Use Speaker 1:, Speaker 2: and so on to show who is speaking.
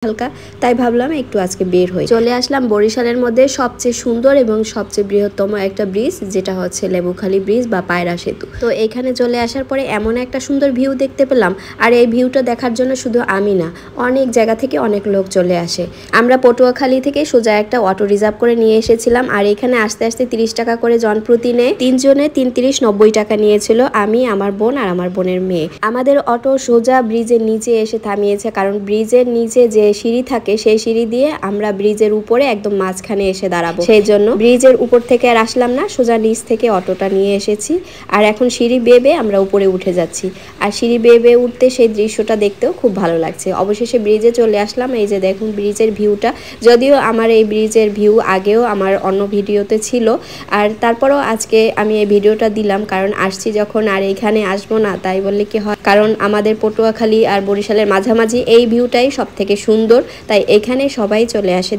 Speaker 1: হালকা, তাই ভাবলাম একটু আজকে বের হই। চলে আসলাম বরিশালের মধ্যে সবচেয়ে সুন্দর এবং সবচেয়ে বৃহত্তম একটা ব্রিজ, যেটা হচ্ছে লেবুখালী ব্রিজ বা পায়রা সেতু। তো এখানে চলে আসার পরে এমন একটা সুন্দর ভিউ দেখতে পেলাম, আর এই ভিউটা দেখার জন্য শুধু আমি না, অনেক জায়গা থেকে অনেক লোক চলে আসে। আমরা পটুয়াখালী থেকে সোজা একটা অটো রিজার্ভ করে নিয়ে এসেছিলাম, আর এখানে আসতে আসতে 30 টাকা করে জনপ্রতি নেয়। 3 জনে 3-30-90 টাকা নিয়েছিল, আমি, আমার বোন আর আমার বোনের মেয়ে। আমাদের অটো সোজা ব্রিজের নিচে এসে থামিয়েছে, কারণ ব্রিজের নিচে যে সিঁড়ি থাকে সেই সিঁড়ি দিয়ে আমরা ব্রিজের উপরে একদম মাঝখানে এসে দাঁড়াবো, সেই জন্য ব্রিজের উপর থেকে আর আসলাম না, সোজা নিচ থেকে অটোটা নিয়ে এসেছি। আর এখন সিঁড়ি বেয়ে বেয়ে আমরা উপরে উঠে যাচ্ছি, আর সিঁড়ি বেয়ে বেয়ে উঠতে সেই দৃশ্যটা দেখতেও খুব ভালো লাগছে। অবশেষে ব্রিজে চলে আসলাম। এই যে দেখুন ব্রিজের ভিউটা, যদিও আমার এই ব্রিজের ভিউ আগেও আমার অন্য ভিডিওতে ছিল, আর তারপরও আজকে আমি এই ভিডিওটা দিলাম, কারণ আসছি যখন আর এইখানে আসবো না তাই বললে কি হয়, কারণ আমাদের পটুয়াখালী আর বরিশালের মাঝামাঝি এই ভিউটাই সব থেকে সুন্দর, তাই এখানে সবাই চলে আসে।